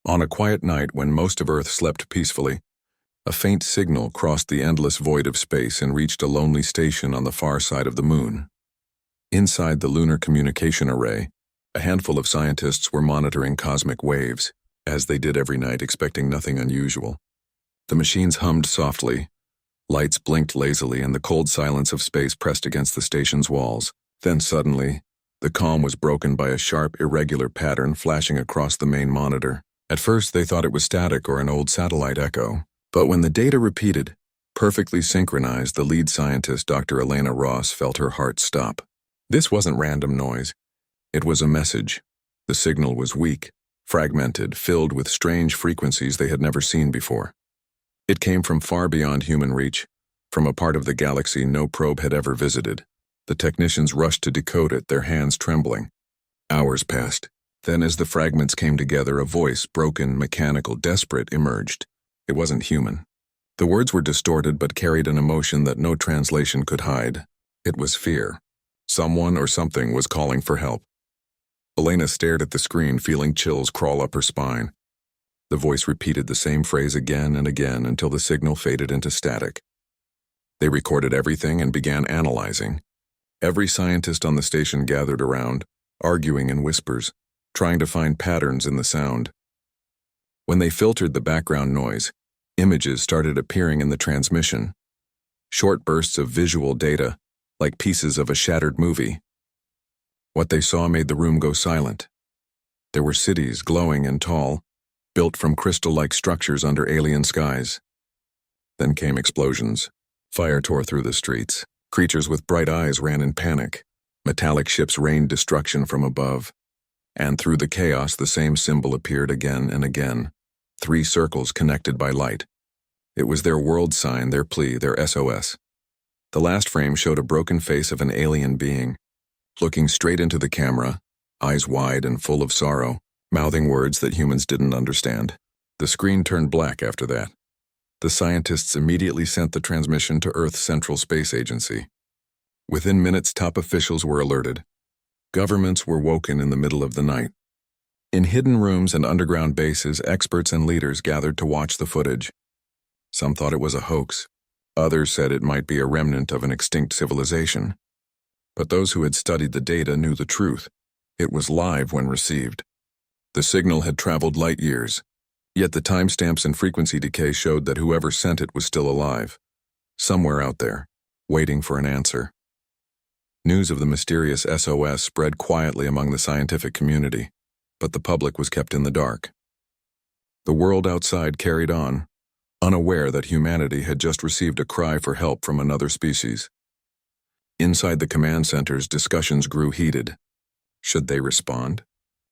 On a quiet night when most of Earth slept peacefully, a faint signal crossed the endless void of space and reached a lonely station on the far side of the moon. Inside the lunar communication array, a handful of scientists were monitoring cosmic waves, as they did every night, expecting nothing unusual. The machines hummed softly, lights blinked lazily, and the cold silence of space pressed against the station's walls. Then suddenly, the calm was broken by a sharp, irregular pattern flashing across the main monitor. At first, they thought it was static or an old satellite echo. But when the data repeated, perfectly synchronized, the lead scientist, Dr. Elena Ross, felt her heart stop. This wasn't random noise. It was a message. The signal was weak, fragmented, filled with strange frequencies they had never seen before. It came from far beyond human reach, from a part of the galaxy no probe had ever visited. The technicians rushed to decode it, their hands trembling. Hours passed. Then, as the fragments came together, a voice, broken, mechanical, desperate, emerged. It wasn't human. The words were distorted but carried an emotion that no translation could hide. It was fear. Someone or something was calling for help. Elena stared at the screen, feeling chills crawl up her spine. The voice repeated the same phrase again and again until the signal faded into static. They recorded everything and began analyzing. Every scientist on the station gathered around, arguing in whispers, trying to find patterns in the sound. When they filtered the background noise, images started appearing in the transmission. Short bursts of visual data, like pieces of a shattered movie. What they saw made the room go silent. There were cities, glowing and tall, built from crystal-like structures under alien skies. Then came explosions. Fire tore through the streets. Creatures with bright eyes ran in panic. Metallic ships rained destruction from above. And through the chaos, the same symbol appeared again and again. 3 circles connected by light. It was their world sign, their plea, their SOS. The last frame showed a broken face of an alien being, looking straight into the camera, eyes wide and full of sorrow, mouthing words that humans didn't understand. The screen turned black after that. The scientists immediately sent the transmission to Earth's Central Space Agency. Within minutes, top officials were alerted. Governments were woken in the middle of the night. In hidden rooms and underground bases, experts and leaders gathered to watch the footage. Some thought it was a hoax. Others said it might be a remnant of an extinct civilization. But those who had studied the data knew the truth. It was live when received. The signal had traveled light years, yet the timestamps and frequency decay showed that whoever sent it was still alive, somewhere out there, waiting for an answer. News of the mysterious SOS spread quietly among the scientific community, but the public was kept in the dark. The world outside carried on, unaware that humanity had just received a cry for help from another species. Inside the command centers, discussions grew heated. Should they respond?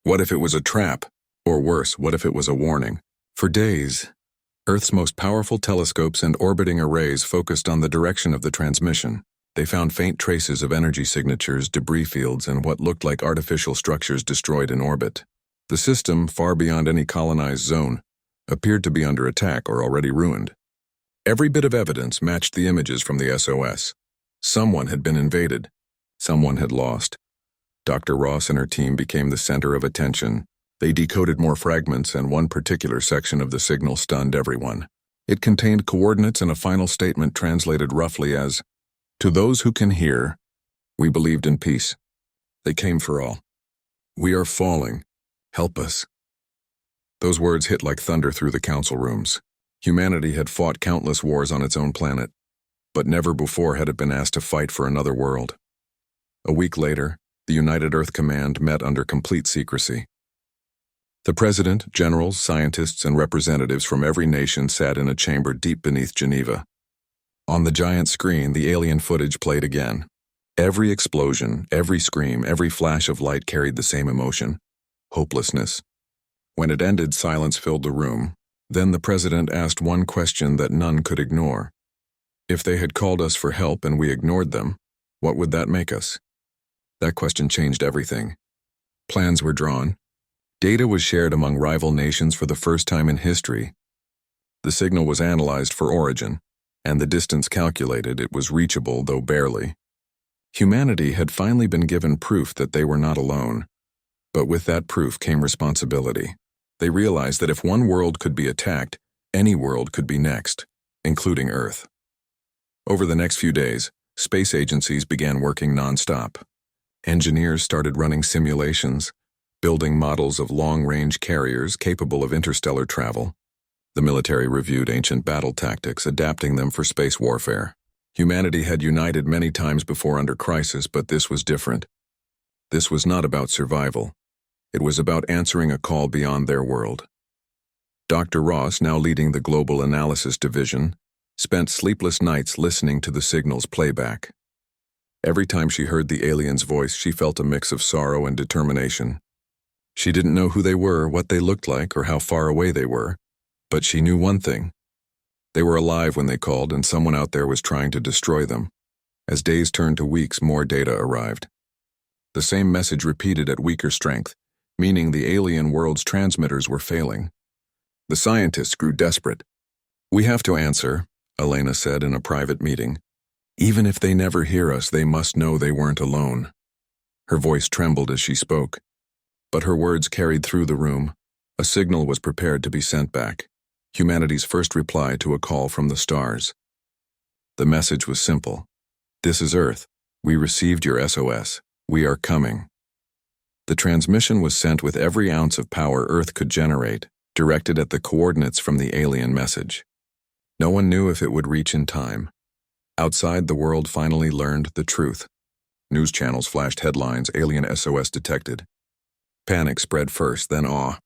What if it was a trap? Or worse, what if it was a warning? For days, Earth's most powerful telescopes and orbiting arrays focused on the direction of the transmission. They found faint traces of energy signatures, debris fields, and what looked like artificial structures destroyed in orbit. The system, far beyond any colonized zone, appeared to be under attack or already ruined. Every bit of evidence matched the images from the SOS. Someone had been invaded. Someone had lost. Dr. Ross and her team became the center of attention. They decoded more fragments, and one particular section of the signal stunned everyone. It contained coordinates and a final statement translated roughly as, "To those who can hear, we believed in peace. They came for all. We are falling. Help us." Those words hit like thunder through the council rooms. Humanity had fought countless wars on its own planet, but never before had it been asked to fight for another world. A week later, the United Earth Command met under complete secrecy. The president, generals, scientists, and representatives from every nation sat in a chamber deep beneath Geneva. On the giant screen, the alien footage played again. Every explosion, every scream, every flash of light carried the same emotion: hopelessness. When it ended, silence filled the room. Then the president asked one question that none could ignore. If they had called us for help and we ignored them, what would that make us? That question changed everything. Plans were drawn. Data was shared among rival nations for the first time in history. The signal was analyzed for origin, and the distance calculated. It was reachable, though barely. Humanity had finally been given proof that they were not alone. But with that proof came responsibility. They realized that if one world could be attacked, any world could be next, including Earth. Over the next few days, space agencies began working non-stop. Engineers started running simulations, building models of long-range carriers capable of interstellar travel. The military reviewed ancient battle tactics, adapting them for space warfare. Humanity had united many times before under crisis, but this was different. This was not about survival. It was about answering a call beyond their world. Dr. Ross, now leading the Global Analysis Division, spent sleepless nights listening to the signal's playback. Every time she heard the alien's voice, she felt a mix of sorrow and determination. She didn't know who they were, what they looked like, or how far away they were, but she knew one thing. They were alive when they called, and someone out there was trying to destroy them. As days turned to weeks, more data arrived. The same message repeated at weaker strength, meaning the alien world's transmitters were failing. The scientists grew desperate. "We have to answer," Elena said in a private meeting. "Even if they never hear us, they must know they weren't alone." Her voice trembled as she spoke, but her words carried through the room. A signal was prepared to be sent back, humanity's first reply to a call from the stars. The message was simple. "This is Earth. We received your SOS. We are coming." The transmission was sent with every ounce of power Earth could generate, directed at the coordinates from the alien message. No one knew if it would reach in time. Outside, the world finally learned the truth. News channels flashed headlines, "Alien SOS detected." Panic spread first, then awe.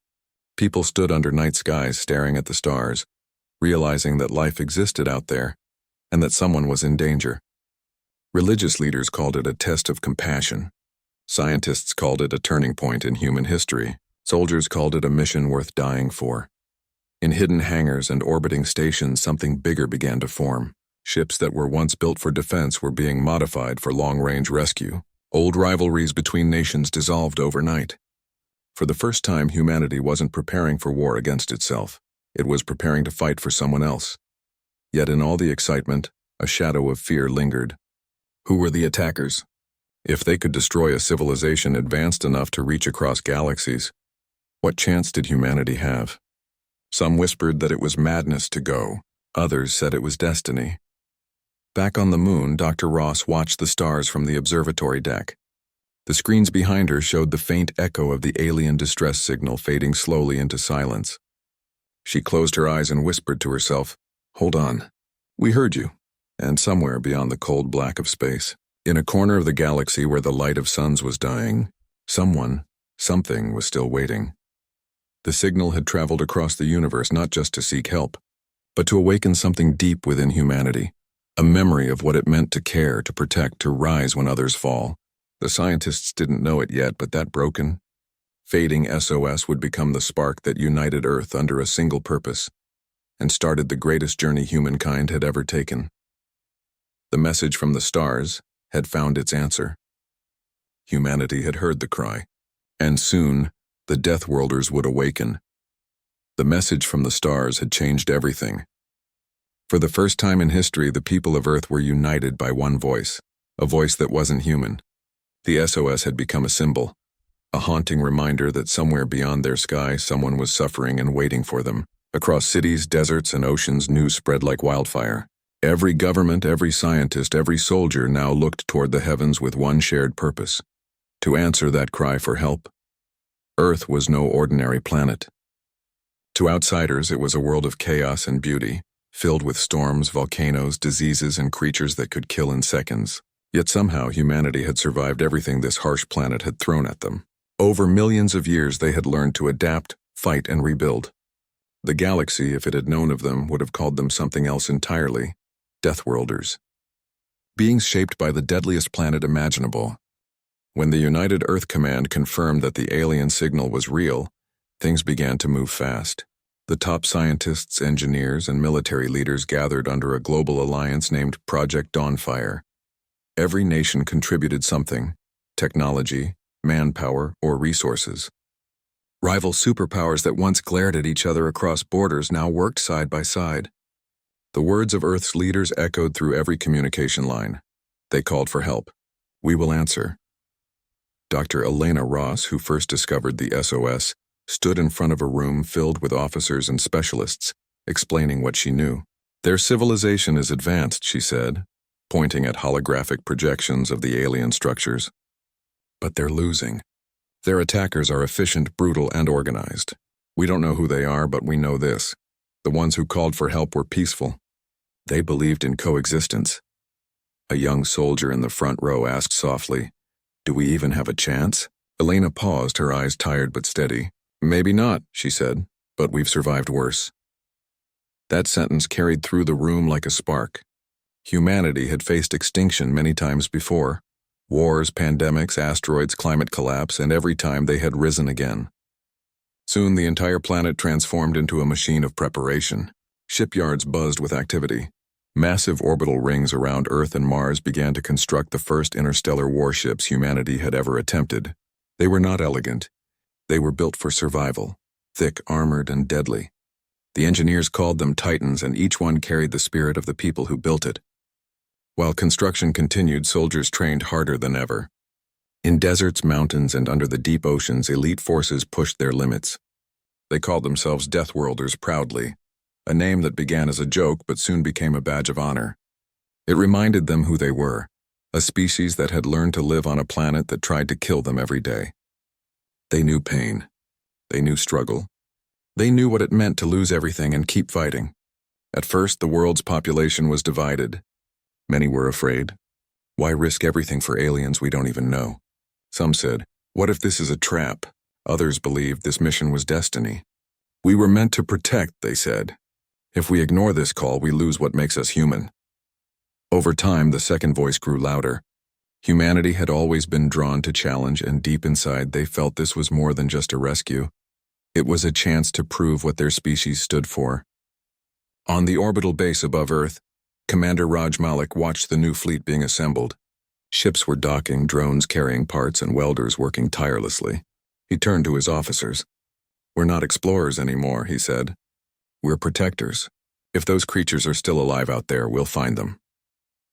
People stood under night skies staring at the stars, realizing that life existed out there, and that someone was in danger. Religious leaders called it a test of compassion. Scientists called it a turning point in human history. Soldiers called it a mission worth dying for. In hidden hangars and orbiting stations, something bigger began to form. Ships that were once built for defense were being modified for long-range rescue. Old rivalries between nations dissolved overnight. For the first time, humanity wasn't preparing for war against itself. It was preparing to fight for someone else. Yet in all the excitement, a shadow of fear lingered. Who were the attackers? If they could destroy a civilization advanced enough to reach across galaxies, what chance did humanity have? Some whispered that it was madness to go. Others said it was destiny. Back on the moon, Dr. Ross watched the stars from the observatory deck. The screens behind her showed the faint echo of the alien distress signal fading slowly into silence. She closed her eyes and whispered to herself, "Hold on. We heard you." And somewhere beyond the cold black of space, in a corner of the galaxy where the light of suns was dying, something was still waiting. The signal had traveled across the universe not just to seek help, but to awaken something deep within humanity, a memory of what it meant to care, to protect, to rise when others fall. The scientists didn't know it yet, but that broken, fading SOS would become the spark that united Earth under a single purpose and started the greatest journey humankind had ever taken. The message from the stars had found its answer. Humanity had heard the cry, and soon the Deathworlders would awaken. The message from the stars had changed everything. For the first time in history, the people of Earth were united by one voice, a voice that wasn't human. The SOS had become a symbol, a haunting reminder that somewhere beyond their sky, someone was suffering and waiting for them. Across cities, deserts, and oceans, news spread like wildfire. Every government, every scientist, every soldier now looked toward the heavens with one shared purpose: to answer that cry for help. Earth was no ordinary planet. To outsiders, it was a world of chaos and beauty, filled with storms, volcanoes, diseases, and creatures that could kill in seconds. Yet somehow humanity had survived everything this harsh planet had thrown at them. Over millions of years, they had learned to adapt, fight, and rebuild. The galaxy, if it had known of them, would have called them something else entirely: Deathworlders. Beings shaped by the deadliest planet imaginable. When the United Earth Command confirmed that the alien signal was real, things began to move fast. The top scientists, engineers, and military leaders gathered under a global alliance named Project Dawnfire. Every nation contributed something: technology, manpower, or resources. Rival superpowers that once glared at each other across borders now worked side by side. The words of Earth's leaders echoed through every communication line. They called for help. "We will answer." Dr. Elena Ross, who first discovered the SOS, stood in front of a room filled with officers and specialists, explaining what she knew. Their civilization is advanced, she said, pointing at holographic projections of the alien structures. But they're losing. Their attackers are efficient, brutal, and organized. We don't know who they are, but we know this. The ones who called for help were peaceful. They believed in coexistence. A young soldier in the front row asked softly, "Do we even have a chance?" Elena paused, her eyes tired but steady. "Maybe not," she said, "but we've survived worse." That sentence carried through the room like a spark. Humanity had faced extinction many times before. Wars, pandemics, asteroids, climate collapse, and every time they had risen again. Soon the entire planet transformed into a machine of preparation. Shipyards buzzed with activity. Massive orbital rings around Earth and Mars began to construct the first interstellar warships humanity had ever attempted. They were not elegant. They were built for survival, thick, armored, and deadly. The engineers called them Titans, and each one carried the spirit of the people who built it. While construction continued, soldiers trained harder than ever. In deserts, mountains, and under the deep oceans, elite forces pushed their limits. They called themselves Deathworlders proudly, a name that began as a joke but soon became a badge of honor. It reminded them who they were, a species that had learned to live on a planet that tried to kill them every day. They knew pain. They knew struggle. They knew what it meant to lose everything and keep fighting. At first, the world's population was divided. Many were afraid. Why risk everything for aliens we don't even know? Some said, "What if this is a trap?" Others believed this mission was destiny. "We were meant to protect," they said. "If we ignore this call, we lose what makes us human." Over time, the second voice grew louder. Humanity had always been drawn to challenge, and deep inside, they felt this was more than just a rescue. It was a chance to prove what their species stood for. On the orbital base above Earth, Commander Raj Malik watched the new fleet being assembled. Ships were docking, drones carrying parts, and welders working tirelessly. He turned to his officers. "We're not explorers anymore," he said. "We're protectors. If those creatures are still alive out there, we'll find them."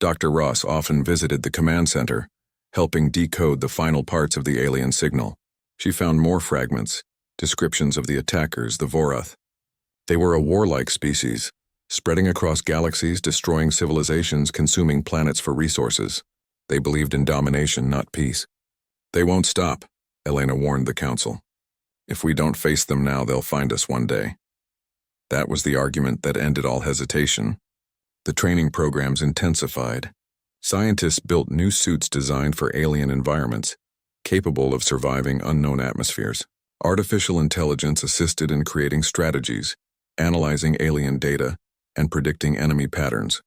Dr. Ross often visited the command center, helping decode the final parts of the alien signal. She found more fragments, descriptions of the attackers, the Vorath. They were a warlike species, spreading across galaxies, destroying civilizations, consuming planets for resources. They believed in domination, not peace. "They won't stop," Elena warned the council. "If we don't face them now, they'll find us one day." That was the argument that ended all hesitation. The training programs intensified. Scientists built new suits designed for alien environments, capable of surviving unknown atmospheres. Artificial intelligence assisted in creating strategies, analyzing alien data, and predicting enemy patterns.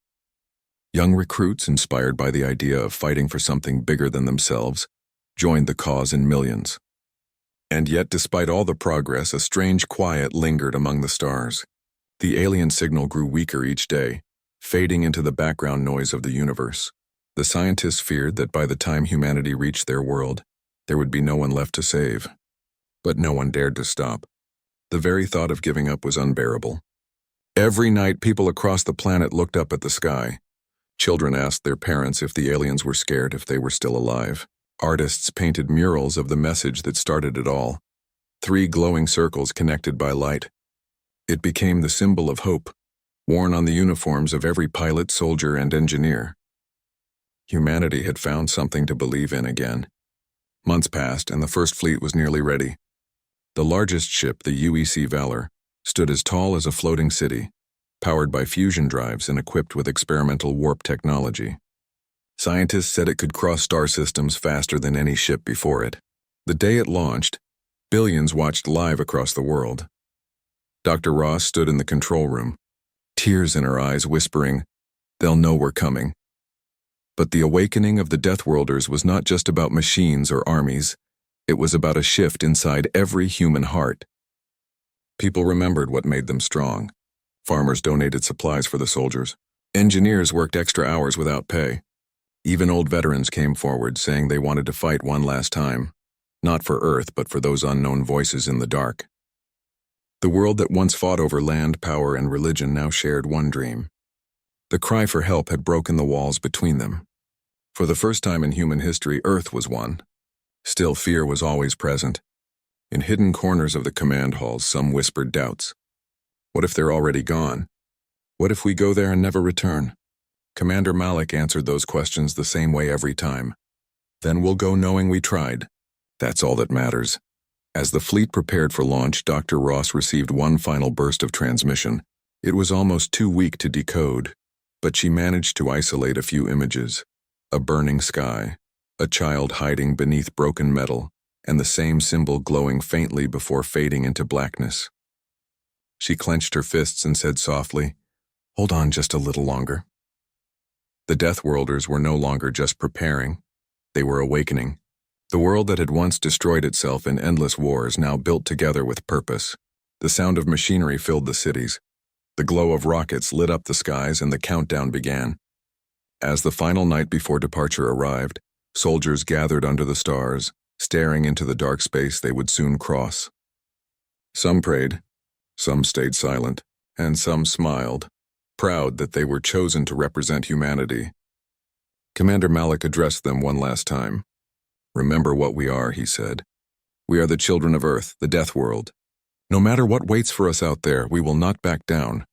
Young recruits, inspired by the idea of fighting for something bigger than themselves, joined the cause in millions. And yet, despite all the progress, a strange quiet lingered among the stars. The alien signal grew weaker each day, fading into the background noise of the universe. The scientists feared that by the time humanity reached their world, there would be no one left to save. But no one dared to stop. The very thought of giving up was unbearable. Every night, people across the planet looked up at the sky. Children asked their parents if the aliens were scared if they were still alive. Artists painted murals of the message that started it all. 3 glowing circles connected by light. It became the symbol of hope, worn on the uniforms of every pilot, soldier, and engineer. Humanity had found something to believe in again. Months passed, and the first fleet was nearly ready. The largest ship, the UEC Valor, stood as tall as a floating city, powered by fusion drives and equipped with experimental warp technology. Scientists said it could cross star systems faster than any ship before it. The day it launched, billions watched live across the world. Dr. Ross stood in the control room, tears in her eyes, whispering, "They'll know we're coming." But the awakening of the Deathworlders was not just about machines or armies. It was about a shift inside every human heart. People remembered what made them strong. Farmers donated supplies for the soldiers. Engineers worked extra hours without pay. Even old veterans came forward, saying they wanted to fight one last time, not for Earth, but for those unknown voices in the dark. The world that once fought over land, power, and religion now shared one dream. The cry for help had broken the walls between them. For the first time in human history, Earth was one. Still, fear was always present. In hidden corners of the command halls, some whispered doubts. What if they're already gone? What if we go there and never return? Commander Malik answered those questions the same way every time. Then we'll go knowing we tried. That's all that matters. As the fleet prepared for launch, Dr. Ross received one final burst of transmission. It was almost too weak to decode, but she managed to isolate a few images. A burning sky, a child hiding beneath broken metal, and the same symbol glowing faintly before fading into blackness. She clenched her fists and said softly, "Hold on just a little longer." The Deathworlders were no longer just preparing. They were awakening. The world that had once destroyed itself in endless wars now built together with purpose. The sound of machinery filled the cities. The glow of rockets lit up the skies, and the countdown began. As the final night before departure arrived, soldiers gathered under the stars, staring into the dark space they would soon cross. Some prayed, some stayed silent, and some smiled, proud that they were chosen to represent humanity. Commander Malik addressed them one last time. "Remember what we are," he said. "We are the children of Earth, the Death World. No matter what waits for us out there, we will not back down."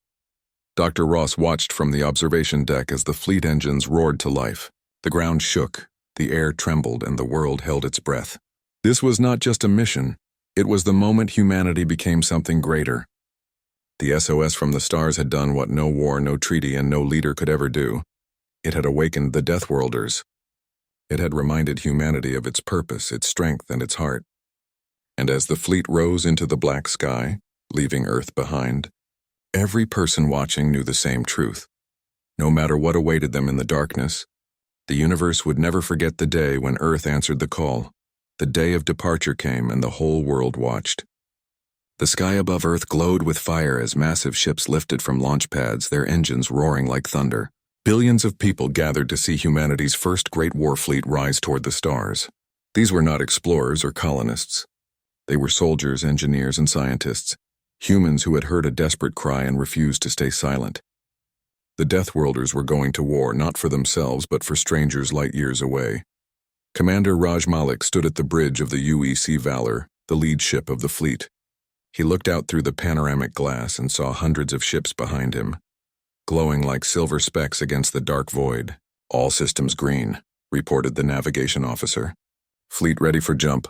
Dr. Ross watched from the observation deck as the fleet engines roared to life. The ground shook, the air trembled, and the world held its breath. This was not just a mission. It was the moment humanity became something greater. The SOS from the stars had done what no war, no treaty, and no leader could ever do. It had awakened the Deathworlders. It had reminded humanity of its purpose, its strength, and its heart. And as the fleet rose into the black sky, leaving Earth behind, every person watching knew the same truth. No matter what awaited them in the darkness, the universe would never forget the day when Earth answered the call. The day of departure came, and the whole world watched. The sky above Earth glowed with fire as massive ships lifted from launch pads, their engines roaring like thunder. Billions of people gathered to see humanity's first great war fleet rise toward the stars. These were not explorers or colonists. They were soldiers, engineers, and scientists, humans who had heard a desperate cry and refused to stay silent. The Deathworlders were going to war, not for themselves, but for strangers light years away. Commander Raj Malik stood at the bridge of the UEC Valor, the lead ship of the fleet. He looked out through the panoramic glass and saw hundreds of ships behind him, glowing like silver specks against the dark void. "All systems green," reported the navigation officer. "Fleet ready for jump."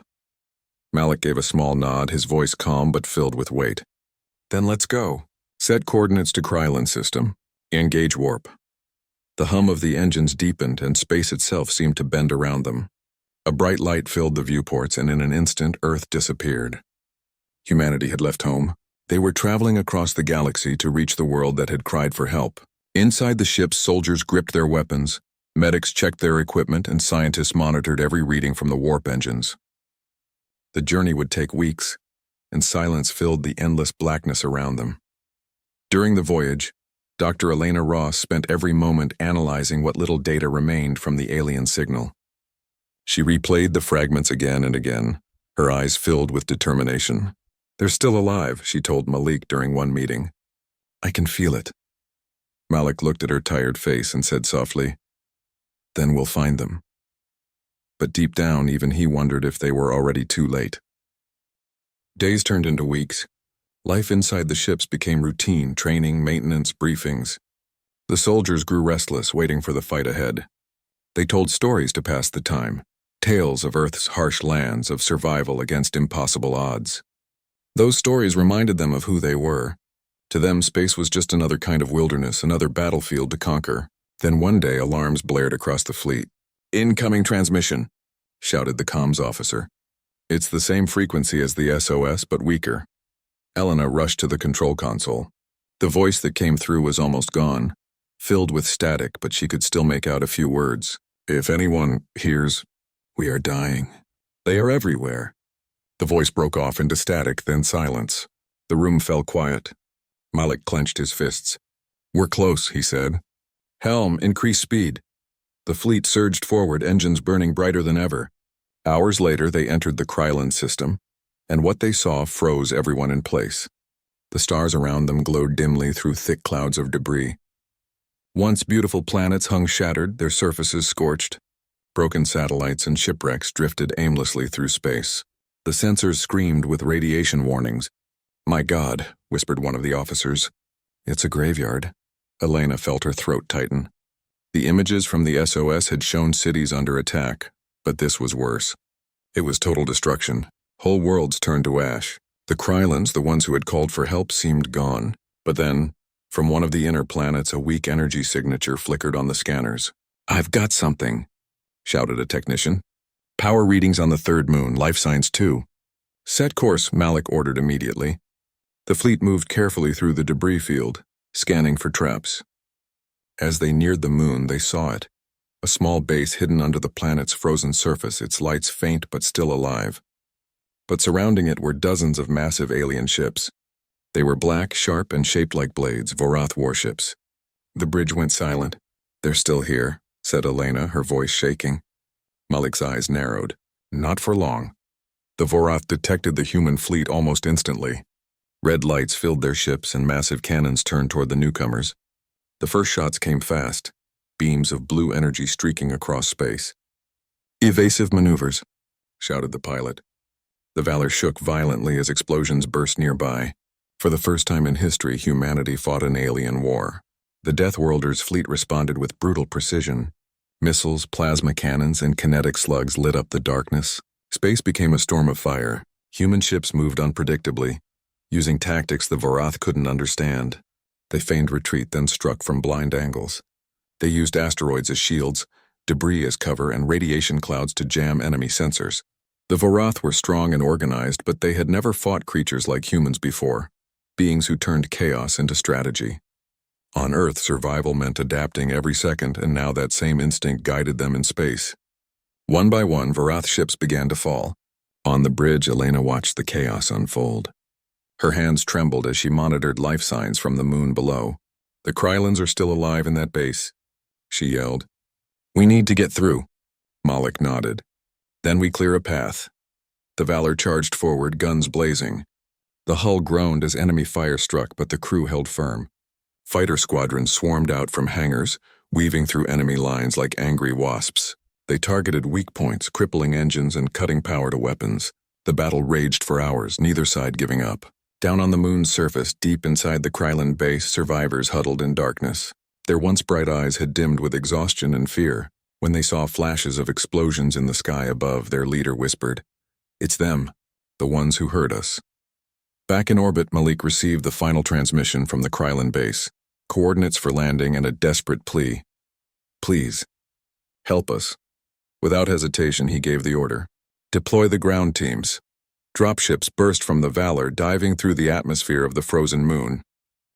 Malik gave a small nod, his voice calm but filled with weight. "Then let's go. Set coordinates to Krylon system. Engage warp." The hum of the engines deepened, and space itself seemed to bend around them. A bright light filled the viewports, and in an instant, Earth disappeared. Humanity had left home. They were traveling across the galaxy to reach the world that had cried for help. Inside the ships, soldiers gripped their weapons, medics checked their equipment, and scientists monitored every reading from the warp engines. The journey would take weeks, and silence filled the endless blackness around them. During the voyage, Dr. Elena Ross spent every moment analyzing what little data remained from the alien signal. She replayed the fragments again and again, her eyes filled with determination. "They're still alive," she told Malik during one meeting. "I can feel it." Malik looked at her tired face and said softly, "Then we'll find them." But deep down, even he wondered if they were already too late. Days turned into weeks. Life inside the ships became routine, training, maintenance, briefings. The soldiers grew restless, waiting for the fight ahead. They told stories to pass the time, tales of Earth's harsh lands, of survival against impossible odds. Those stories reminded them of who they were. To them, space was just another kind of wilderness, another battlefield to conquer. Then one day, alarms blared across the fleet. "Incoming transmission," shouted the comms officer. "It's the same frequency as the SOS, but weaker." Elena rushed to the control console. The voice that came through was almost gone, filled with static, but she could still make out a few words. "If anyone hears, we are dying. They are everywhere." The voice broke off into static, then silence. The room fell quiet. Malik clenched his fists. "We're close," he said. "Helm, increase speed." The fleet surged forward, engines burning brighter than ever. Hours later, they entered the Krylon system, and what they saw froze everyone in place. The stars around them glowed dimly through thick clouds of debris. Once beautiful planets hung shattered, their surfaces scorched. Broken satellites and shipwrecks drifted aimlessly through space. The sensors screamed with radiation warnings. "My God," whispered one of the officers. "It's a graveyard." Elena felt her throat tighten. The images from the SOS had shown cities under attack, but this was worse. It was total destruction. Whole worlds turned to ash. The Krylons, the ones who had called for help, seemed gone. But then, from one of the inner planets, a weak energy signature flickered on the scanners. "I've got something," shouted a technician. "Power readings on the third moon, life signs too." "Set course," Malik ordered immediately. The fleet moved carefully through the debris field, scanning for traps. As they neared the moon, they saw it. A small base hidden under the planet's frozen surface, its lights faint but still alive. But surrounding it were dozens of massive alien ships. They were black, sharp, and shaped like blades, Vorath warships. The bridge went silent. "They're still here," said Elena, her voice shaking. Malik's eyes narrowed. Not for long. The Vorath detected the human fleet almost instantly. Red lights filled their ships and massive cannons turned toward the newcomers. The first shots came fast, beams of blue energy streaking across space. "Evasive maneuvers," shouted the pilot. The Valor shook violently as explosions burst nearby. For the first time in history, humanity fought an alien war. The Deathworlders' fleet responded with brutal precision. Missiles, plasma cannons, and kinetic slugs lit up the darkness. Space became a storm of fire. Human ships moved unpredictably, using tactics the Vorath couldn't understand. They feigned retreat, then struck from blind angles. They used asteroids as shields, debris as cover, and radiation clouds to jam enemy sensors. The Vorath were strong and organized, but they had never fought creatures like humans before, beings who turned chaos into strategy. On Earth, survival meant adapting every second, and now that same instinct guided them in space. One by one, Vorath ships began to fall. On the bridge, Elena watched the chaos unfold. Her hands trembled as she monitored life signs from the moon below. "The Krylons are still alive in that base," she yelled. "We need to get through." Malik nodded. "Then we clear a path." The Valor charged forward, guns blazing. The hull groaned as enemy fire struck, but the crew held firm. Fighter squadrons swarmed out from hangars, weaving through enemy lines like angry wasps. They targeted weak points, crippling engines and cutting power to weapons. The battle raged for hours, neither side giving up. Down on the moon's surface, deep inside the Krylon base, survivors huddled in darkness. Their once bright eyes had dimmed with exhaustion and fear. When they saw flashes of explosions in the sky above, their leader whispered, "It's them, the ones who hurt us." Back in orbit, Malik received the final transmission from the Krylon base, coordinates for landing and a desperate plea. "Please, help us." Without hesitation, he gave the order. "Deploy the ground teams." Dropships burst from the Valor, diving through the atmosphere of the frozen moon.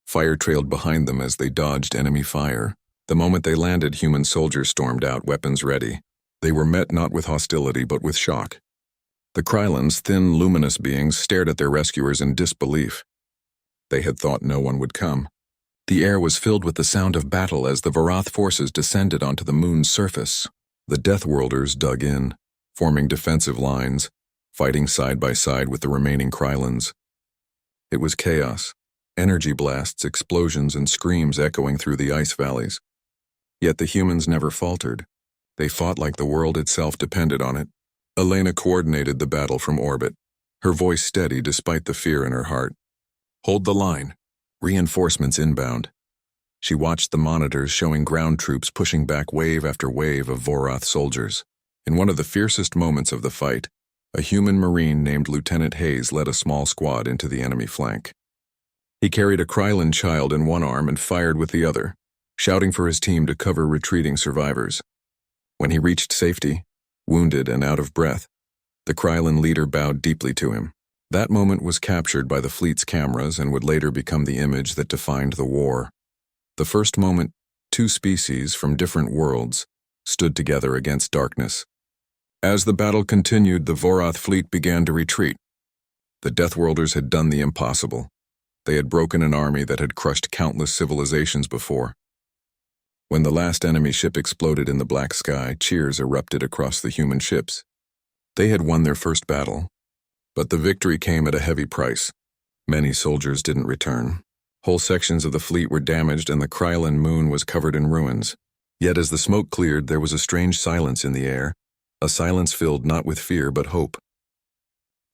Fire trailed behind them as they dodged enemy fire. The moment they landed, human soldiers stormed out, weapons ready. They were met not with hostility, but with shock. The Krylons, thin, luminous beings, stared at their rescuers in disbelief. They had thought no one would come. The air was filled with the sound of battle as the Vorath forces descended onto the moon's surface. The Deathworlders dug in, forming defensive lines, fighting side by side with the remaining Krylons. It was chaos, energy blasts, explosions, and screams echoing through the ice valleys. Yet the humans never faltered. They fought like the world itself depended on it. Elena coordinated the battle from orbit, her voice steady despite the fear in her heart. "Hold the line. Reinforcements inbound." She watched the monitors showing ground troops pushing back wave after wave of Vorath soldiers. In one of the fiercest moments of the fight, a human Marine named Lieutenant Hayes led a small squad into the enemy flank. He carried a Krylon child in one arm and fired with the other, shouting for his team to cover retreating survivors. When he reached safety, wounded and out of breath, the Krylon leader bowed deeply to him. That moment was captured by the fleet's cameras and would later become the image that defined the war. The first moment, two species from different worlds stood together against darkness. As the battle continued, the Vorath fleet began to retreat. The Deathworlders had done the impossible. They had broken an army that had crushed countless civilizations before. When the last enemy ship exploded in the black sky, cheers erupted across the human ships. They had won their first battle, but the victory came at a heavy price. Many soldiers didn't return. Whole sections of the fleet were damaged and the Krylon moon was covered in ruins. Yet as the smoke cleared, there was a strange silence in the air, a silence filled not with fear but hope.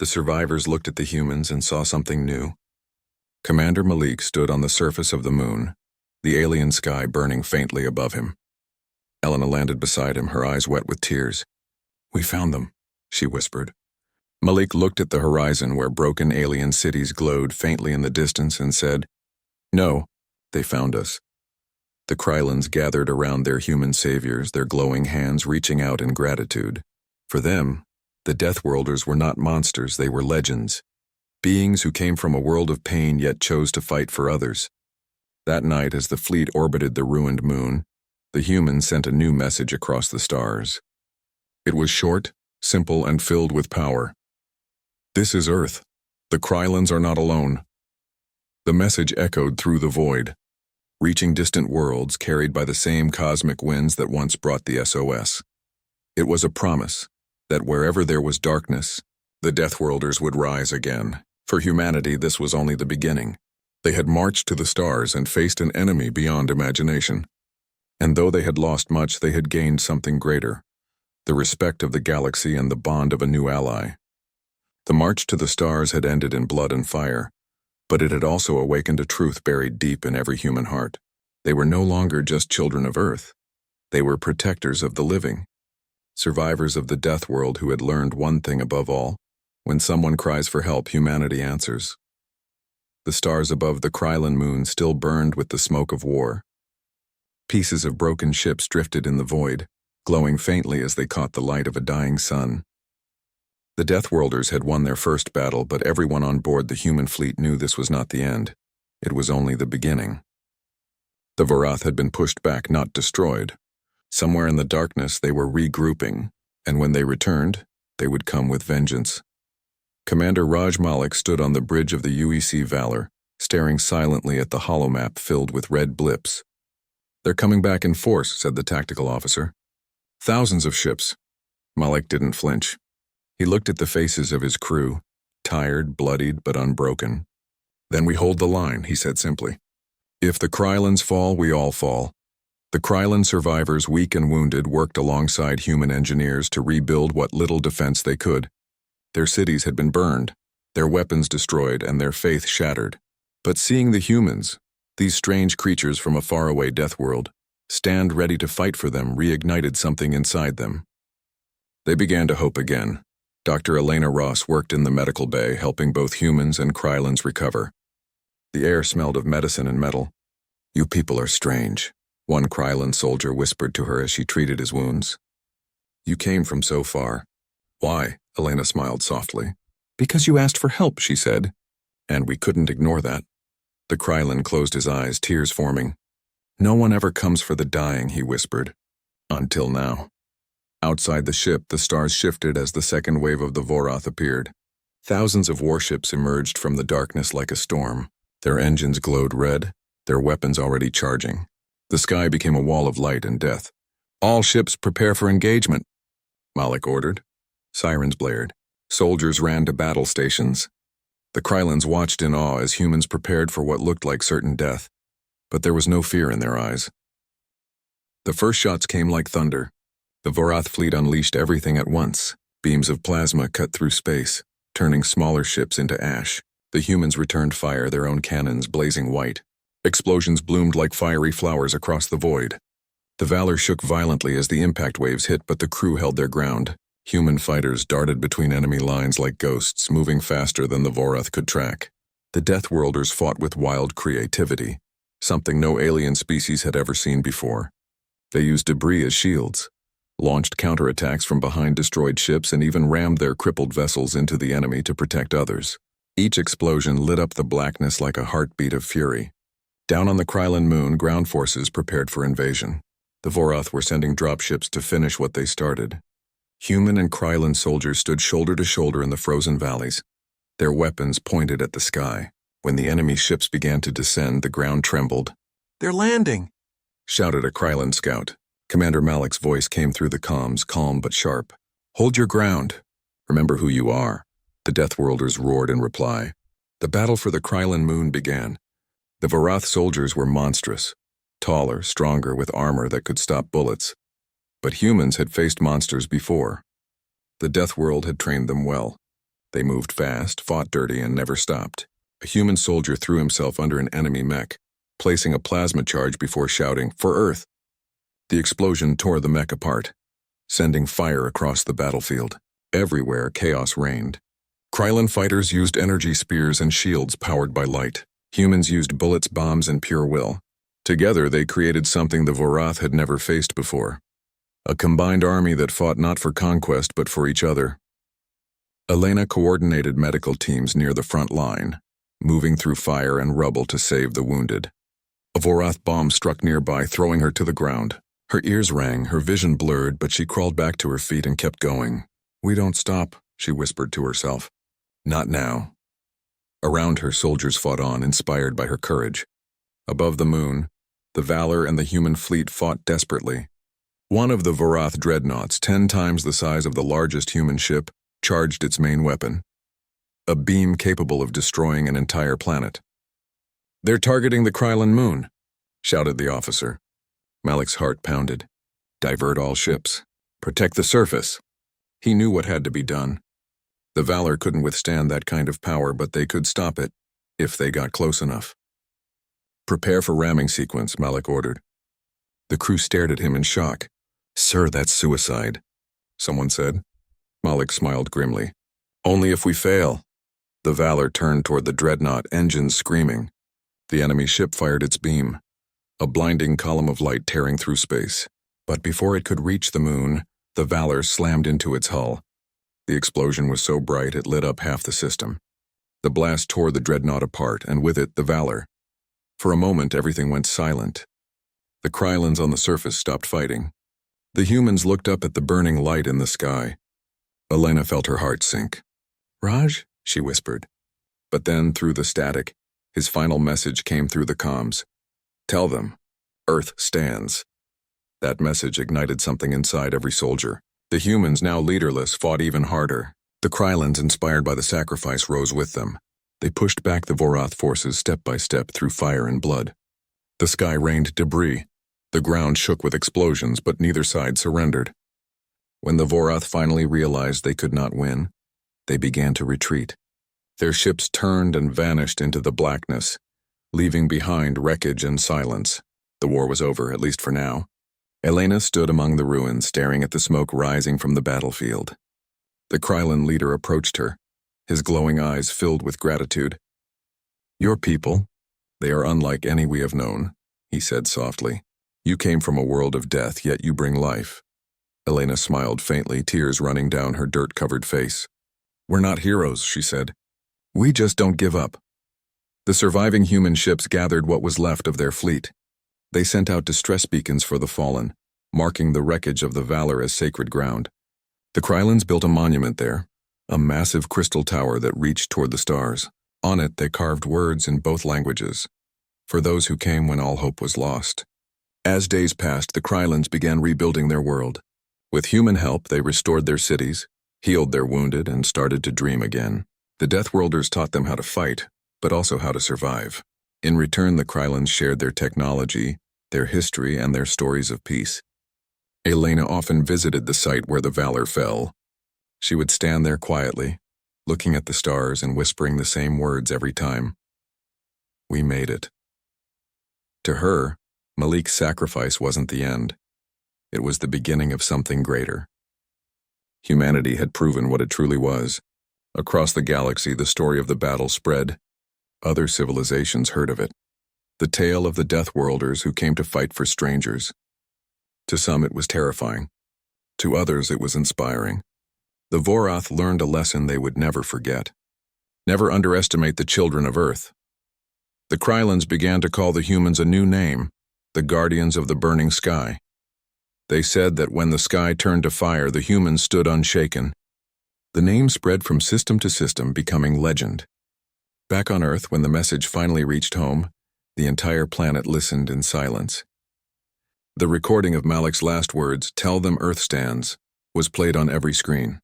The survivors looked at the humans and saw something new. Commander Malik stood on the surface of the moon, the alien sky burning faintly above him. Elena landed beside him, her eyes wet with tears. "We found them," she whispered. Malik looked at the horizon where broken alien cities glowed faintly in the distance and said, "No, they found us." The Krylons gathered around their human saviors, their glowing hands reaching out in gratitude. For them, the Deathworlders were not monsters, they were legends. Beings who came from a world of pain yet chose to fight for others. That night, as the fleet orbited the ruined moon, the humans sent a new message across the stars. It was short, simple, and filled with power. "This is Earth. The Krylons are not alone." The message echoed through the void, reaching distant worlds carried by the same cosmic winds that once brought the SOS. It was a promise that wherever there was darkness, the Deathworlders would rise again. For humanity, this was only the beginning. They had marched to the stars and faced an enemy beyond imagination. And though they had lost much, they had gained something greater: the respect of the galaxy and the bond of a new ally. The march to the stars had ended in blood and fire, but it had also awakened a truth buried deep in every human heart. They were no longer just children of Earth. They were protectors of the living, survivors of the death world who had learned one thing above all: when someone cries for help, humanity answers. The stars above the Krylon moon still burned with the smoke of war. Pieces of broken ships drifted in the void, glowing faintly as they caught the light of a dying sun. The Deathworlders had won their first battle, but everyone on board the human fleet knew this was not the end. It was only the beginning. The Vorath had been pushed back, not destroyed. Somewhere in the darkness they were regrouping, and when they returned, they would come with vengeance. Commander Raj Malik stood on the bridge of the UEC Valor, staring silently at the holomap filled with red blips. "They're coming back in force," said the tactical officer. "Thousands of ships." Malik didn't flinch. He looked at the faces of his crew, tired, bloodied, but unbroken. "Then we hold the line," he said simply. "If the Krylons fall, we all fall." The Krylon survivors, weak and wounded, worked alongside human engineers to rebuild what little defense they could. Their cities had been burned, their weapons destroyed, and their faith shattered. But seeing the humans, these strange creatures from a faraway death world, stand ready to fight for them reignited something inside them. They began to hope again. Dr. Elena Ross worked in the medical bay, helping both humans and Krylons recover. The air smelled of medicine and metal. "You people are strange," one Krylon soldier whispered to her as she treated his wounds. "You came from so far." "Why?" Elena smiled softly. "Because you asked for help," she said. "And we couldn't ignore that." The Krylon closed his eyes, tears forming. "No one ever comes for the dying," he whispered. "Until now." Outside the ship, the stars shifted as the second wave of the Vorath appeared. Thousands of warships emerged from the darkness like a storm. Their engines glowed red, their weapons already charging. The sky became a wall of light and death. "All ships prepare for engagement," Malik ordered. Sirens blared. Soldiers ran to battle stations. The Krylons watched in awe as humans prepared for what looked like certain death. But there was no fear in their eyes. The first shots came like thunder. The Vorath fleet unleashed everything at once. Beams of plasma cut through space, turning smaller ships into ash. The humans returned fire, their own cannons blazing white. Explosions bloomed like fiery flowers across the void. The Valor shook violently as the impact waves hit, but the crew held their ground. Human fighters darted between enemy lines like ghosts, moving faster than the Vorath could track. The Deathworlders fought with wild creativity, something no alien species had ever seen before. They used debris as shields, launched counterattacks from behind destroyed ships, and even rammed their crippled vessels into the enemy to protect others. Each explosion lit up the blackness like a heartbeat of fury. Down on the Krylon moon, ground forces prepared for invasion. The Vorath were sending dropships to finish what they started. Human and Krylon soldiers stood shoulder to shoulder in the frozen valleys, their weapons pointed at the sky. When the enemy ships began to descend, the ground trembled. "They're landing!" shouted a Krylon scout. Commander Malik's voice came through the comms, calm but sharp. "Hold your ground. Remember who you are," the Deathworlders roared in reply. The battle for the Krylon moon began. The Vorath soldiers were monstrous, taller, stronger, with armor that could stop bullets. But humans had faced monsters before. The Deathworld had trained them well. They moved fast, fought dirty, and never stopped. A human soldier threw himself under an enemy mech, placing a plasma charge before shouting, "For Earth!" The explosion tore the mech apart, sending fire across the battlefield. Everywhere, chaos reigned. Krylon fighters used energy spears and shields powered by light. Humans used bullets, bombs, and pure will. Together, they created something the Vorath had never faced before. A combined army that fought not for conquest but for each other. Elena coordinated medical teams near the front line, moving through fire and rubble to save the wounded. A Vorath bomb struck nearby, throwing her to the ground. Her ears rang, her vision blurred, but she crawled back to her feet and kept going. "We don't stop," she whispered to herself. "Not now." Around her, soldiers fought on, inspired by her courage. Above the moon, the Valor and the human fleet fought desperately. One of the Vorath dreadnoughts, 10 times the size of the largest human ship, charged its main weapon. A beam capable of destroying an entire planet. "They're targeting the Krylon moon," shouted the officer. Malik's heart pounded. Divert all ships. Protect the surface. He knew what had to be done. The Valor couldn't withstand that kind of power, but they could stop it, if they got close enough. "Prepare for ramming sequence," Malik ordered. The crew stared at him in shock. "Sir, that's suicide," someone said. Malik smiled grimly. "Only if we fail." The Valor turned toward the dreadnought, engines screaming. The enemy ship fired its beam, a blinding column of light tearing through space. But before it could reach the moon, the Valor slammed into its hull. The explosion was so bright it lit up half the system. The blast tore the dreadnought apart, and with it, the Valor. For a moment, everything went silent. The Krylons on the surface stopped fighting. The humans looked up at the burning light in the sky. Elena felt her heart sink. "Raj?" she whispered. But then, through the static, his final message came through the comms. "Tell them, Earth stands." That message ignited something inside every soldier. The humans, now leaderless, fought even harder. The Krylons, inspired by the sacrifice, rose with them. They pushed back the Vorath forces step by step through fire and blood. The sky rained debris. The ground shook with explosions, but neither side surrendered. When the Vorath finally realized they could not win, they began to retreat. Their ships turned and vanished into the blackness, leaving behind wreckage and silence. The war was over, at least for now. Elena stood among the ruins, staring at the smoke rising from the battlefield. The Krylon leader approached her, his glowing eyes filled with gratitude. "Your people, they are unlike any we have known," he said softly. "You came from a world of death, yet you bring life." Elena smiled faintly, tears running down her dirt-covered face. "We're not heroes," she said. "We just don't give up." The surviving human ships gathered what was left of their fleet. They sent out distress beacons for the fallen, marking the wreckage of the Valor as sacred ground. The Krylons built a monument there, a massive crystal tower that reached toward the stars. On it, they carved words in both languages, for those who came when all hope was lost. As days passed, the Krylons began rebuilding their world. With human help, they restored their cities, healed their wounded, and started to dream again. The Deathworlders taught them how to fight, but also how to survive. In return, the Krylons shared their technology, their history, and their stories of peace. Elena often visited the site where the Valor fell. She would stand there quietly, looking at the stars and whispering the same words every time. "We made it." To her, Malik's sacrifice wasn't the end. It was the beginning of something greater. Humanity had proven what it truly was. Across the galaxy, the story of the battle spread. Other civilizations heard of it. The tale of the Deathworlders who came to fight for strangers. To some it was terrifying. To others it was inspiring. The Vorath learned a lesson they would never forget. Never underestimate the children of Earth. The Krylons began to call the humans a new name, the Guardians of the Burning Sky. They said that when the sky turned to fire, the humans stood unshaken. The name spread from system to system, becoming legend. Back on Earth, when the message finally reached home, the entire planet listened in silence. The recording of Malik's last words, "Tell them Earth stands," was played on every screen.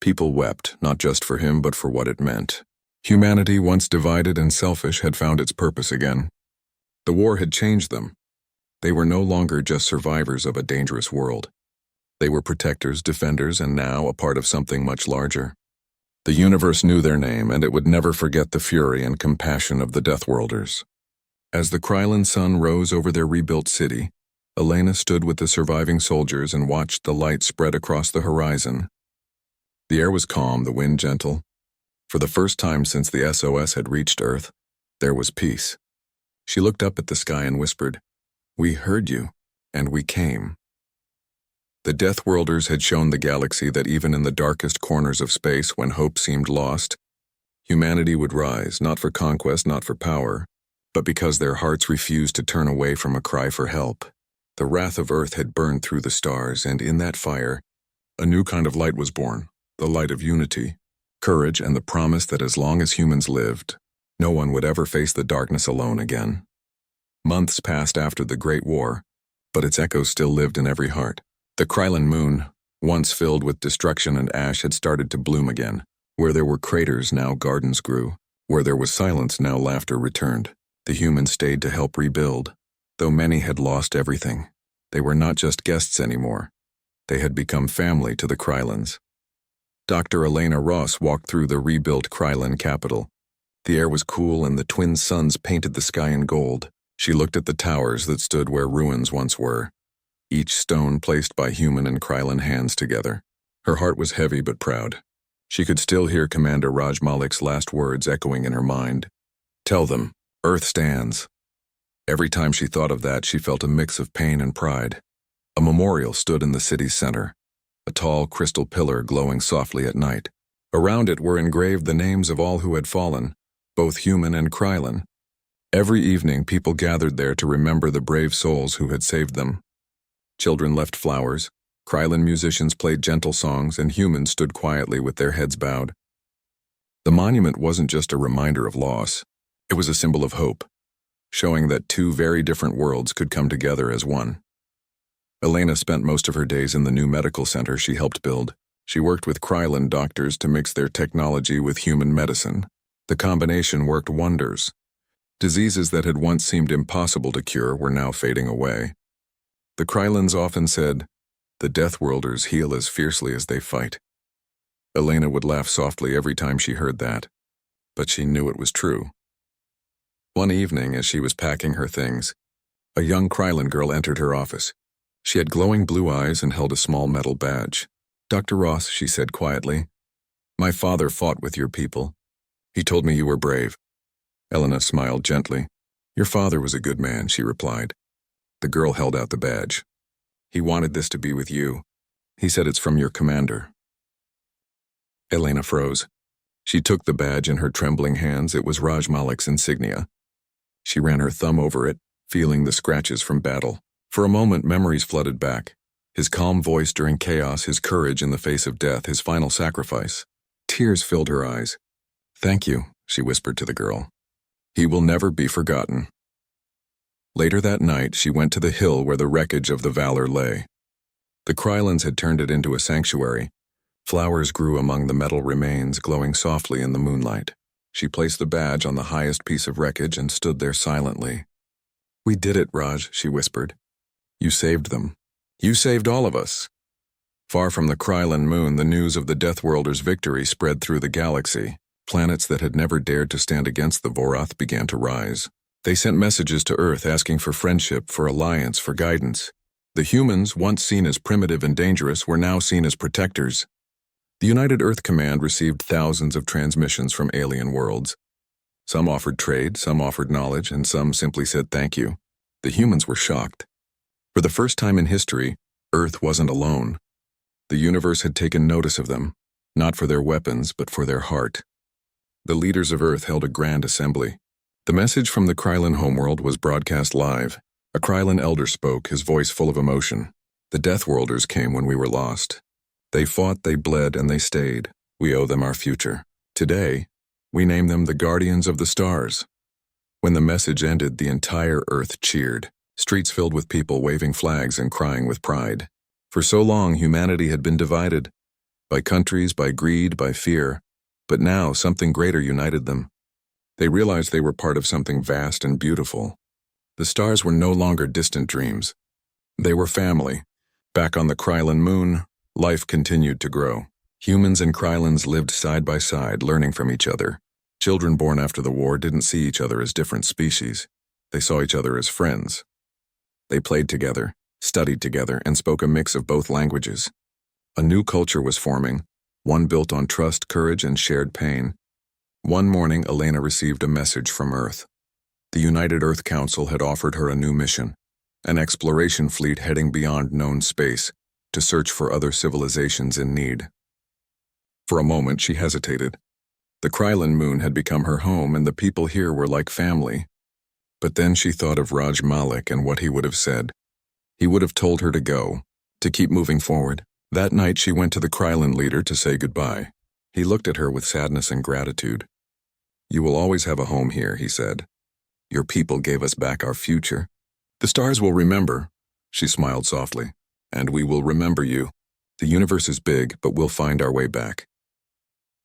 People wept, not just for him, but for what it meant. Humanity, once divided and selfish, had found its purpose again. The war had changed them. They were no longer just survivors of a dangerous world. They were protectors, defenders, and now a part of something much larger. The universe knew their name, and it would never forget the fury and compassion of the Deathworlders. As the Krylon sun rose over their rebuilt city, Elena stood with the surviving soldiers and watched the light spread across the horizon. The air was calm, the wind gentle. For the first time since the SOS had reached Earth, there was peace. She looked up at the sky and whispered, "We heard you, and we came." The Deathworlders had shown the galaxy that even in the darkest corners of space, when hope seemed lost, humanity would rise, not for conquest, not for power, but because their hearts refused to turn away from a cry for help. The wrath of Earth had burned through the stars, and in that fire, a new kind of light was born, the light of unity, courage, and the promise that as long as humans lived, no one would ever face the darkness alone again. Months passed after the Great War, but its echoes still lived in every heart. The Krylon moon, once filled with destruction and ash, had started to bloom again. Where there were craters, now gardens grew. Where there was silence, now laughter returned. The humans stayed to help rebuild. Though many had lost everything, they were not just guests anymore. They had become family to the Krylons. Dr. Elena Ross walked through the rebuilt Krylon capital. The air was cool and the twin suns painted the sky in gold. She looked at the towers that stood where ruins once were, each stone placed by human and Krylon hands together. Her heart was heavy but proud. She could still hear Commander Raj Malik's last words echoing in her mind. "Tell them, Earth stands." Every time she thought of that, she felt a mix of pain and pride. A memorial stood in the city's center, a tall crystal pillar glowing softly at night. Around it were engraved the names of all who had fallen, both human and Krylon. Every evening, people gathered there to remember the brave souls who had saved them. Children left flowers, Krylon musicians played gentle songs, and humans stood quietly with their heads bowed. The monument wasn't just a reminder of loss. It was a symbol of hope, showing that two very different worlds could come together as one. Elena spent most of her days in the new medical center she helped build. She worked with Krylon doctors to mix their technology with human medicine. The combination worked wonders. Diseases that had once seemed impossible to cure were now fading away. The Krylons often said, "The Deathworlders heal as fiercely as they fight." Elena would laugh softly every time she heard that, but she knew it was true. One evening, as she was packing her things, a young Krylon girl entered her office. She had glowing blue eyes and held a small metal badge. "Dr. Ross," she said quietly, "my father fought with your people. He told me you were brave." Elena smiled gently. "Your father was a good man," she replied. The girl held out the badge. "He wanted this to be with you. He said it's from your commander." Elena froze. She took the badge in her trembling hands. It was Raj Malik's insignia. She ran her thumb over it, feeling the scratches from battle. For a moment, memories flooded back. His calm voice during chaos, his courage in the face of death, his final sacrifice. Tears filled her eyes. "Thank you," she whispered to the girl. "He will never be forgotten." Later that night, she went to the hill where the wreckage of the Valor lay. The Krylons had turned it into a sanctuary. Flowers grew among the metal remains, glowing softly in the moonlight. She placed the badge on the highest piece of wreckage and stood there silently. "We did it, Raj," she whispered. "You saved them. You saved all of us." Far from the Krylon moon, the news of the Deathworlders' victory spread through the galaxy. Planets that had never dared to stand against the Vorath began to rise. They sent messages to Earth asking for friendship, for alliance, for guidance. The humans, once seen as primitive and dangerous, were now seen as protectors. The United Earth Command received thousands of transmissions from alien worlds. Some offered trade, some offered knowledge, and some simply said thank you. The humans were shocked. For the first time in history, Earth wasn't alone. The universe had taken notice of them, not for their weapons, but for their heart. The leaders of Earth held a grand assembly. The message from the Krylon homeworld was broadcast live. A Krylon elder spoke, his voice full of emotion. "The Deathworlders came when we were lost. They fought, they bled, and they stayed. We owe them our future. Today, we name them the Guardians of the Stars." When the message ended, the entire Earth cheered, streets filled with people waving flags and crying with pride. For so long, humanity had been divided, by countries, by greed, by fear, but now something greater united them. They realized they were part of something vast and beautiful. The stars were no longer distant dreams. They were family. Back on the Krylon moon, life continued to grow. Humans and Krylons lived side by side, learning from each other. Children born after the war didn't see each other as different species. They saw each other as friends. They played together, studied together, and spoke a mix of both languages. A new culture was forming, one built on trust, courage, and shared pain. One morning, Elena received a message from Earth. The United Earth Council had offered her a new mission, an exploration fleet heading beyond known space to search for other civilizations in need. For a moment, she hesitated. The Krylon moon had become her home, and the people here were like family. But then she thought of Raj Malik and what he would have said. He would have told her to go, to keep moving forward. That night, she went to the Krylon leader to say goodbye. He looked at her with sadness and gratitude. "You will always have a home here," he said. "Your people gave us back our future. The stars will remember," she smiled softly, "and we will remember you. The universe is big, but we'll find our way back."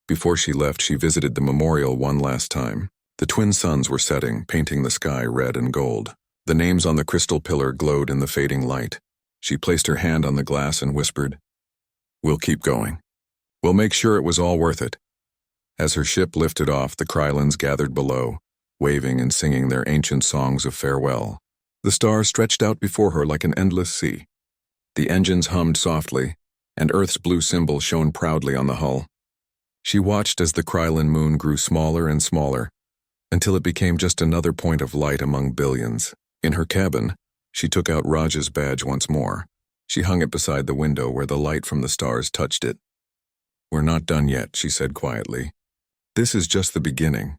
Before she left, she visited the memorial one last time. The twin suns were setting, painting the sky red and gold. The names on the crystal pillar glowed in the fading light. She placed her hand on the glass and whispered, "We'll keep going. We'll make sure it was all worth it." As her ship lifted off, the Krylons gathered below, waving and singing their ancient songs of farewell. The stars stretched out before her like an endless sea. The engines hummed softly, and Earth's blue symbol shone proudly on the hull. She watched as the Krylon moon grew smaller and smaller, until it became just another point of light among billions. In her cabin, she took out Raj's badge once more. She hung it beside the window where the light from the stars touched it. "We're not done yet," she said quietly. "This is just the beginning."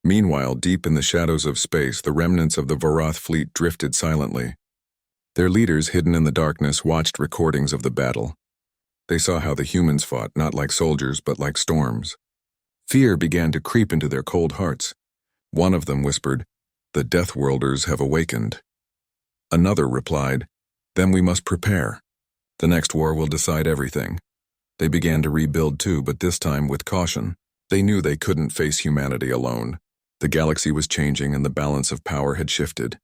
Meanwhile, deep in the shadows of space, the remnants of the Vorath fleet drifted silently. Their leaders, hidden in the darkness, watched recordings of the battle. They saw how the humans fought, not like soldiers, but like storms. Fear began to creep into their cold hearts. One of them whispered, "The Deathworlders have awakened." Another replied, "Then we must prepare. The next war will decide everything." They began to rebuild too, but this time with caution. They knew they couldn't face humanity alone. The galaxy was changing and the balance of power had shifted.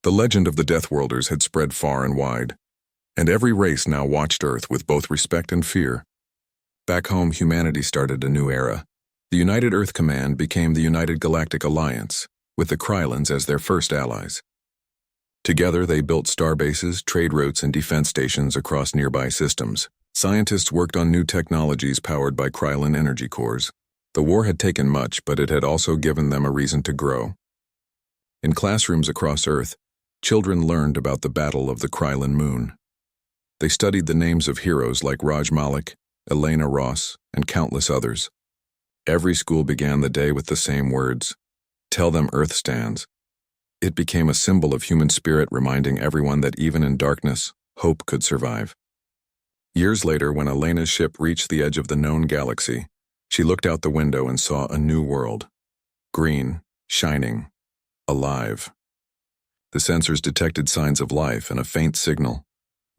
The legend of the Deathworlders had spread far and wide, and every race now watched Earth with both respect and fear. Back home, humanity started a new era. The United Earth Command became the United Galactic Alliance, with the Krylons as their first allies. Together, they built starbases, trade routes, and defense stations across nearby systems. Scientists worked on new technologies powered by Krylon energy cores. The war had taken much, but it had also given them a reason to grow. In classrooms across Earth, children learned about the battle of the Krylon moon. They studied the names of heroes like Raj Malik, Elena Ross, and countless others. Every school began the day with the same words, "Tell them Earth stands." It became a symbol of human spirit, reminding everyone that even in darkness, hope could survive. Years later, when Elena's ship reached the edge of the known galaxy, she looked out the window and saw a new world. Green, shining, alive. The sensors detected signs of life and a faint signal,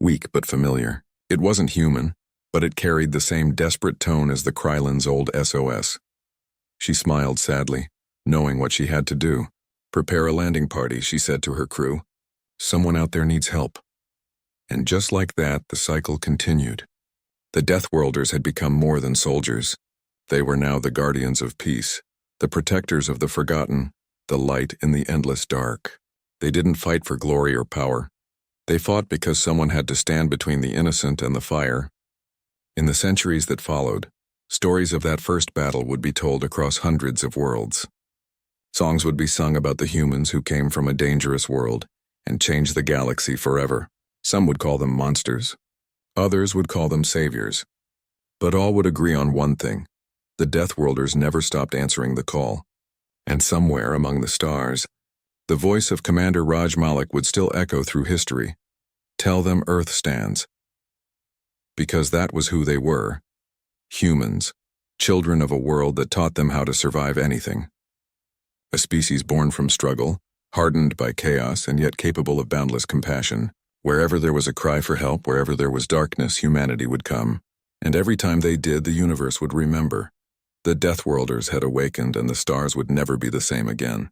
weak but familiar. It wasn't human, but it carried the same desperate tone as the Krylon's old SOS. She smiled sadly, knowing what she had to do. "Prepare a landing party," she said to her crew. "Someone out there needs help." And just like that, the cycle continued. The Deathworlders had become more than soldiers. They were now the guardians of peace, the protectors of the forgotten, the light in the endless dark. They didn't fight for glory or power. They fought because someone had to stand between the innocent and the fire. In the centuries that followed, stories of that first battle would be told across hundreds of worlds. Songs would be sung about the humans who came from a dangerous world and changed the galaxy forever. Some would call them monsters. Others would call them saviors. But all would agree on one thing. The Deathworlders never stopped answering the call. And somewhere among the stars, the voice of Commander Raj Malik would still echo through history. "Tell them Earth stands." Because that was who they were. Humans, children of a world that taught them how to survive anything. A species born from struggle, hardened by chaos, and yet capable of boundless compassion. Wherever there was a cry for help, wherever there was darkness, humanity would come. And every time they did, the universe would remember. The Deathworlders had awakened, and the stars would never be the same again.